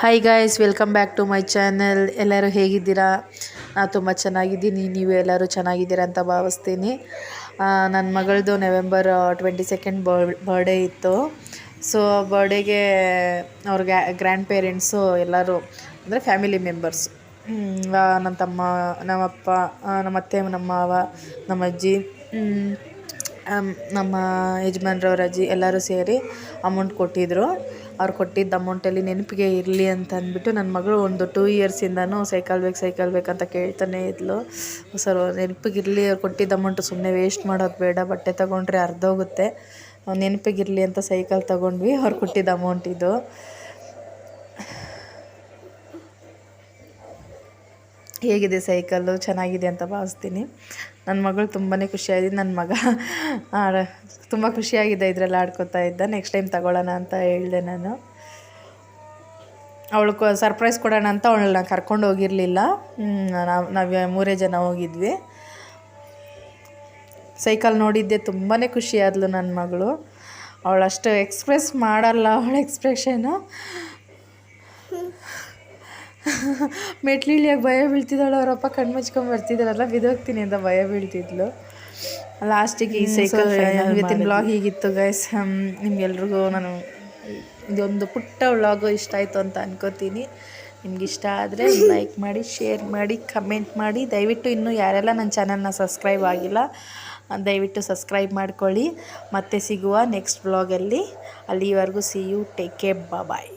Hi guys, welcome back to my channel. ಎಲ್ಲರೂ ಹೇಗಿದ್ದೀರಾ? ನಾನು ತುಂಬ ಚೆನ್ನಾಗಿದ್ದೀನಿ. ನೀವು ಎಲ್ಲರೂ ಚೆನ್ನಾಗಿದ್ದೀರಾ ಅಂತ ಭಾವಿಸ್ತೀನಿ. ನನ್ನ ಮಗಳದು November 22 ಬರ್ಡೇ ಇತ್ತು. ಸೊ ಬರ್ಡೇಗೆ ಅವ್ರ ಗ್ರ್ಯಾಂಡ್ ಪೇರೆಂಟ್ಸು ಎಲ್ಲರೂ ಅಂದರೆ ಫ್ಯಾಮಿಲಿ ಮೆಂಬರ್ಸ್, ನನ್ನ ತಮ್ಮ, ನಮ್ಮಪ್ಪ, ನಮ್ಮತ್ತೆ, ನಮ್ಮ ಮಾವ, ನಮ್ಮ ಅಜ್ಜಿ, ನಮ್ಮ ಯಜಮಾನ್ರವ್ರ ಅಜ್ಜಿ ಎಲ್ಲರೂ ಸೇರಿ ಅಮೌಂಟ್ ಕೊಟ್ಟಿದ್ದರು. ಅವ್ರು ಕೊಟ್ಟಿದ್ದ ಅಮೌಂಟಲ್ಲಿ ನೆನಪಿಗೆ ಇರಲಿ ಅಂತ ಅಂದ್ಬಿಟ್ಟು ನನ್ನ ಮಗಳು ಒಂದು 2 ಇಯರ್ಸಿಂದನೂ ಸೈಕಲ್ ಬೇಕಂತ ಕೇಳ್ತಾನೆ ಇದ್ಲು. ಸರ್ ನೆನಪಿಗಿರಲಿ, ಅವ್ರು ಕೊಟ್ಟಿದ್ದ ಅಮೌಂಟು ಸುಮ್ಮನೆ ವೇಸ್ಟ್ ಮಾಡೋದು ಬೇಡ, ಬಟ್ಟೆ ತೊಗೊಂಡ್ರೆ ಅರ್ಧೋಗುತ್ತೆ, ನೆನಪಿಗಿರಲಿ ಅಂತ ಸೈಕಲ್ ತೊಗೊಂಡ್ವಿ. ಅವ್ರು ಕೊಟ್ಟಿದ್ದ ಅಮೌಂಟ್ ಇದು. ಹೇಗಿದೆ ಸೈಕಲ್ಲು? ಚೆನ್ನಾಗಿದೆ ಅಂತ ಭಾವಿಸ್ತೀನಿ. ನನ್ನ ಮಗಳು ತುಂಬಾ ಖುಷಿಯಾಗಿದೆ. ನನ್ನ ಮಗ ತುಂಬ ಖುಷಿಯಾಗಿದೆ, ಇದರಲ್ಲಿ ಆಡ್ಕೊತಾ ಇದ್ದ. ನೆಕ್ಸ್ಟ್ ಟೈಮ್ ತಗೊಳ್ಳೋಣ ಅಂತ ಹೇಳಿದೆ ನಾನು. ಅವಳು ಸರ್ಪ್ರೈಸ್ ಕೊಡೋಣ ಅಂತ ಅವಳನ್ನ ಕರ್ಕೊಂಡು ಹೋಗಿರಲಿಲ್ಲ. ನಾವು 3 ಜನ ಹೋಗಿದ್ವಿ. ಸೈಕಲ್ ನೋಡಿದ್ದೆ ತುಂಬಾ ಖುಷಿಯಾದ್ಲು ನನ್ನ ಮಗಳು. ಅವಳಷ್ಟು ಎಕ್ಸ್ಪ್ರೆಸ್ ಮಾಡಲ್ಲ, ಅವಳ ಎಕ್ಸ್ಪ್ರೆಷನು. ಮೆಟ್ಲಿಳಿಯಾಗಿ ಭಯ ಬೀಳ್ತಿದ್ದಾಳು. ಅವರಪ್ಪ ಕಣ್ಣು ಮುಚ್ಕೊಂಡು ಬರ್ತಿದ್ದಾರಲ್ಲ, ಬಿದ್ದೋಗ್ತೀನಿ ಅಂತ ಭಯ ಬೀಳ್ತಿದ್ಲು. ಲಾಸ್ಟಿಗೆ ಈ ಸೈಕಲ್ ಇವತ್ತಿನ ವ್ಲಾಗ್ ಹೀಗಿತ್ತು ಗೈಸ್. ನಿಮ್ಗೆಲ್ರಿಗೂ ನಾನು ಇದೊಂದು ಪುಟ್ಟ ವ್ಲಾಗು ಇಷ್ಟ ಆಯಿತು ಅಂತ ಅನ್ಕೋತೀನಿ. ನಿಮ್ಗೆ ಇಷ್ಟ ಆದರೆ ಲೈಕ್ ಮಾಡಿ, ಶೇರ್ ಮಾಡಿ, ಕಮೆಂಟ್ ಮಾಡಿ. ದಯವಿಟ್ಟು ಇನ್ನೂ ಯಾರೆಲ್ಲ ನನ್ನ ಚಾನಲ್ನ ಸಬ್ಸ್ಕ್ರೈಬ್ ಆಗಿಲ್ಲ, ದಯವಿಟ್ಟು ಸಬ್ಸ್ಕ್ರೈಬ್ ಮಾಡ್ಕೊಳ್ಳಿ. ಮತ್ತೆ ಸಿಗುವ ನೆಕ್ಸ್ಟ್ ವ್ಲಾಗಲ್ಲಿ. ಅಲ್ಲಿವರೆಗೂ see you, take care, bye.